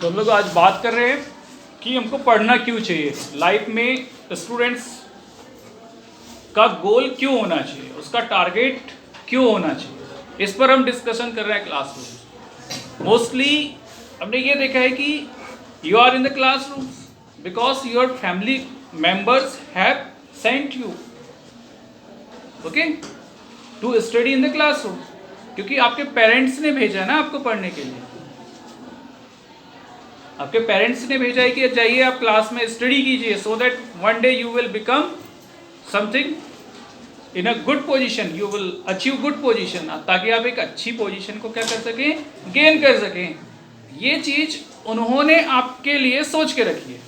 तो हम लोग आज बात कर रहे हैं कि हमको पढ़ना क्यों चाहिए, लाइफ में स्टूडेंट्स का गोल क्यों होना चाहिए, उसका टारगेट क्यों होना चाहिए, इस पर हम डिस्कशन कर रहे हैं क्लासरूम। मोस्टली हमने ये देखा है कि you are in the classroom because your family members have sent you okay to study in the classroom, क्योंकि आपके पेरेंट्स ने भेजा है ना आपको पढ़ने के लिए। आपके पेरेंट्स ने भेजा है कि जाइए आप क्लास में स्टडी कीजिए so that one day you will become something in a good position, you will achieve good position, ताकि आप एक अच्छी पोजीशन को क्या कर सकें, गेन कर सकें। ये चीज़ उन्होंने आपके लिए सोच के रखी है।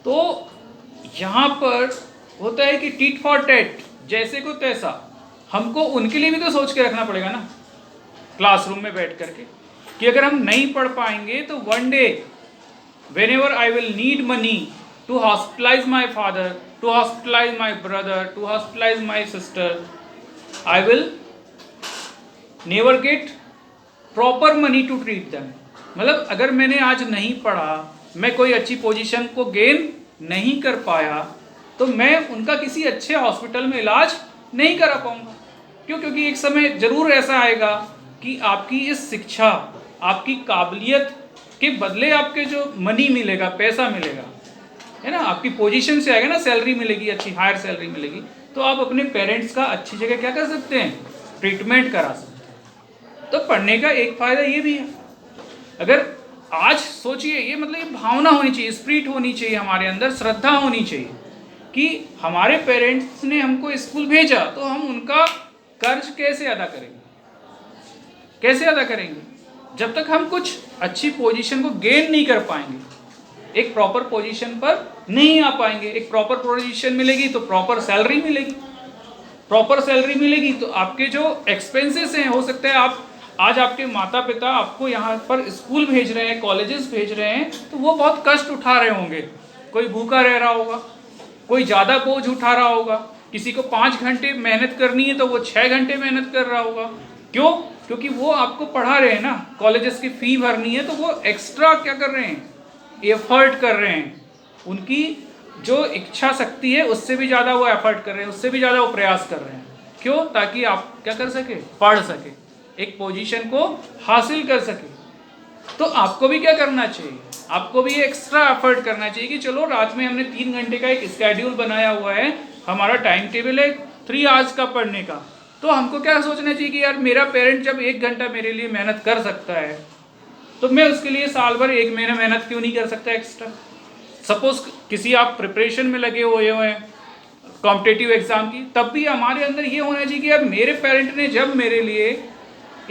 तो यहाँ पर होता है कि टीट फॉर टैट, जैसे को तैसा, हमको उनके लिए भी तो सोच के रखना पड़ेगा ना क्लासरूम में बैठ करके, कि अगर हम नहीं पढ़ पाएंगे तो one day whenever I will need money to hospitalize my father, to hospitalize my brother, to hospitalize my sister, I will never get proper money to treat them. मतलब अगर मैंने आज नहीं पढ़ा, मैं कोई अच्छी पोजीशन को गेन नहीं कर पाया, तो मैं उनका किसी अच्छे हॉस्पिटल में इलाज नहीं करा पाऊंगा। क्यों? क्योंकि एक समय जरूर ऐसा आएगा कि आपकी इस शिक्षा, आपकी काबिलियत के बदले आपके जो मनी मिलेगा, पैसा मिलेगा, है ना, आपकी पोजीशन से आएगा ना, सैलरी मिलेगी, अच्छी हायर सैलरी मिलेगी, तो आप अपने पेरेंट्स का अच्छी जगह क्या कर सकते हैं, ट्रीटमेंट करा सकते हैं। तो पढ़ने का एक फ़ायदा ये भी है। अगर आज सोचिए, ये मतलब ये भावना होनी चाहिए, स्पिरिट होनी चाहिए हमारे अंदर, श्रद्धा होनी चाहिए कि हमारे पेरेंट्स ने हमको स्कूल भेजा, तो हम उनका कर्ज कैसे अदा करेंगे, कैसे अदा करेंगे, जब तक हम कुछ अच्छी पोजीशन को गेन नहीं कर पाएंगे, एक प्रॉपर पोजीशन पर नहीं आ पाएंगे। एक प्रॉपर पोजीशन मिलेगी तो प्रॉपर सैलरी मिलेगी, प्रॉपर सैलरी मिलेगी तो आपके जो एक्सपेंसेस हैं, हो सकता है आप आज आपके माता पिता आपको यहाँ पर स्कूल भेज रहे हैं, कॉलेजेस भेज रहे हैं, तो वो बहुत कष्ट उठा रहे होंगे। कोई भूखा रह रहा होगा, कोई ज़्यादा बोझ उठा रहा होगा, किसी को 5 घंटे मेहनत करनी है तो वो 6 घंटे मेहनत कर रहा होगा। क्यों? क्योंकि वो आपको पढ़ा रहे हैं ना, कॉलेजेस की फ़ी भरनी है, तो वो एक्स्ट्रा क्या कर रहे हैं, एफर्ट कर रहे हैं। उनकी जो इच्छा शक्ति है उससे भी ज़्यादा वो एफर्ट कर रहे हैं, उससे भी ज़्यादा वो प्रयास कर रहे हैं। क्यों? ताकि आप क्या कर सके, पढ़ सके, एक पोजीशन को हासिल कर सके। तो आपको भी क्या करना चाहिए, आपको भी एक्स्ट्रा एफर्ट करना चाहिए कि चलो रात में हमने 3 घंटे का एक स्केड्यूल बनाया हुआ है, हमारा टाइम टेबल है 3 आवर्स का पढ़ने का, तो हमको क्या सोचना चाहिए कि यार मेरा पेरेंट जब 1 घंटा मेरे लिए मेहनत कर सकता है, तो मैं उसके लिए साल भर 1 महीना मेहनत क्यों नहीं कर सकता एक्स्ट्रा। सपोज किसी आप प्रिपरेशन में लगे हुए हैं कॉम्पिटेटिव एग्जाम की, तब भी हमारे अंदर ये होना चाहिए कि यार मेरे पेरेंट ने जब मेरे लिए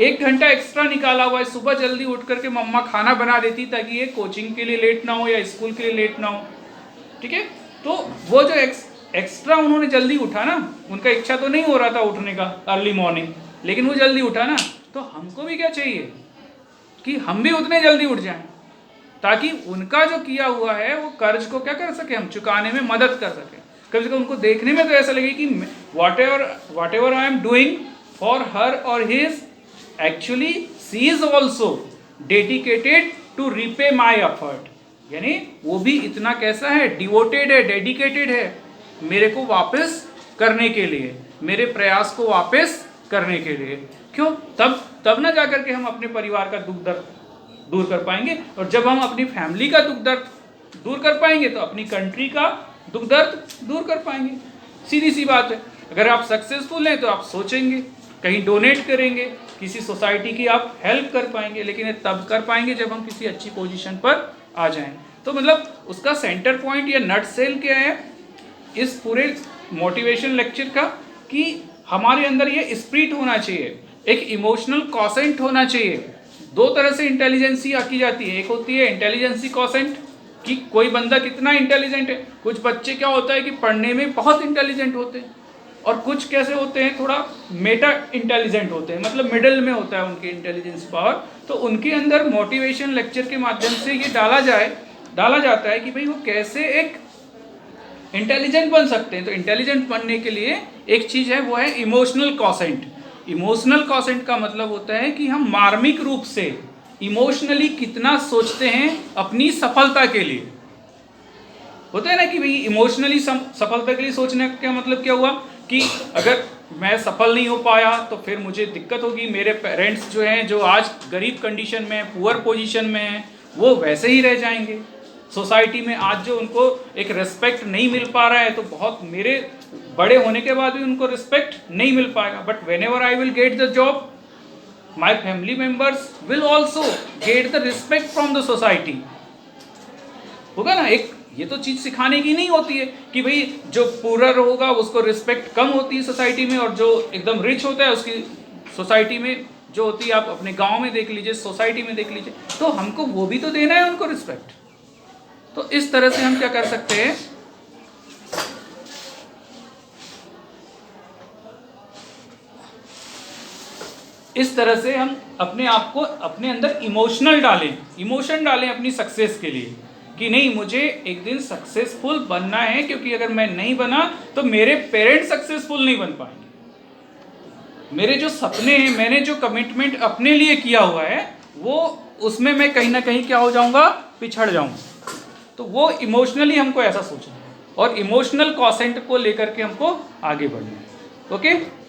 1 घंटा एक्स्ट्रा निकाला हुआ है, सुबह जल्दी उठ करके मम्मा खाना बना देती ताकि ये कोचिंग के लिए लेट ना हो या स्कूल के लिए लेट ना हो, ठीक है। तो वो जो एक्स्ट्रा उन्होंने जल्दी उठा ना, उनका इच्छा तो नहीं हो रहा था उठने का अर्ली मॉर्निंग, लेकिन वो जल्दी उठा ना, तो हमको भी क्या चाहिए कि हम भी उतने जल्दी उठ जाएं, ताकि उनका जो किया हुआ है वो कर्ज को क्या कर सके, हम चुकाने में मदद कर सकें। कभी कभी उनको देखने में तो ऐसा लगे कि whatever I am doing for her और his, actually she is also dedicated to repay my effort, यानी वो भी इतना कैसा है, डिवोटेड है, डेडिकेटेड है मेरे को वापस करने के लिए, मेरे प्रयास को वापस करने के लिए। क्यों? तब ना जाकर के हम अपने परिवार का दुख दर्द दूर कर पाएंगे, और जब हम अपनी फैमिली का दुख दर्द दूर कर पाएंगे तो अपनी कंट्री का दुख दर्द दूर कर पाएंगे। सीधी सी बात है। अगर आप सक्सेसफुल हैं तो आप सोचेंगे, कहीं डोनेट करेंगे, किसी सोसाइटी की आप हेल्प कर पाएंगे, लेकिन ये तब कर पाएंगे जब हम किसी अच्छी पोजीशन पर आ जाएं। तो मतलब उसका सेंटर पॉइंट या नट सेल क्या है इस पूरे मोटिवेशन लेक्चर का, कि हमारे अंदर ये स्पिरिट होना चाहिए, एक इमोशनल कॉसेंट होना चाहिए। 2 तरह से इंटेलिजेंसी आकी जाती है, एक होती है इंटेलिजेंसी कॉसेंट कि कोई बंदा कितना इंटेलिजेंट है। कुछ बच्चे क्या होता है कि पढ़ने में बहुत इंटेलिजेंट होते हैं, और कुछ कैसे होते हैं, थोड़ा मेटा इंटेलिजेंट होते हैं, मतलब मिडल में होता है उनकी इंटेलिजेंस पावर। तो उनके अंदर मोटिवेशन लेक्चर के माध्यम से ये डाला जाता है कि भाई वो कैसे एक इंटेलिजेंट बन सकते हैं। तो इंटेलिजेंट बनने के लिए एक चीज़ है, वो है इमोशनल कॉसेंट। इमोशनल कॉसेंट का मतलब होता है कि हम मार्मिक रूप से इमोशनली कितना सोचते हैं अपनी सफलता के लिए। होता है ना कि भाई इमोशनली सफलता के लिए सोचने का क्या मतलब क्या हुआ कि अगर मैं सफल नहीं हो पाया तो फिर मुझे दिक्कत होगी, मेरे पेरेंट्स जो हैं जो आज गरीब कंडीशन में, पुअर पोजीशन में हैं, वो वैसे ही रह जाएंगे। सोसाइटी में आज जो उनको एक रिस्पेक्ट नहीं मिल पा रहा है, तो बहुत मेरे बड़े होने के बाद भी उनको रिस्पेक्ट नहीं मिल पाएगा। But when ever I will get the job, my family members will also get the respect from the society. होगा ना, एक ये तो चीज़ सिखाने की नहीं होती है कि भाई जो पुअर होगा उसको रिस्पेक्ट कम होती है सोसाइटी में, और जो एकदम रिच होता है उसकी सोसाइटी में जो होती है, आप अपने गांव में देख लीजिए, सोसाइटी में देख लीजिए, तो हमको वो भी तो देना है उनको रिस्पेक्ट। तो इस तरह से हम क्या कर सकते हैं, इस तरह से हम अपने आप को अपने अंदर इमोशन डालें अपनी सक्सेस के लिए कि नहीं, मुझे एक दिन सक्सेसफुल बनना है, क्योंकि अगर मैं नहीं बना तो मेरे पेरेंट्स सक्सेसफुल नहीं बन पाएंगे। मेरे जो सपने हैं, मैंने जो कमिटमेंट अपने लिए किया हुआ है, वो उसमें मैं कहीं ना कहीं क्या हो जाऊंगा, पिछड़ जाऊंगा। तो वो इमोशनली हमको ऐसा सोचना है और इमोशनल क्वोशेंट को लेकर के हमको आगे बढ़ना है। ओके।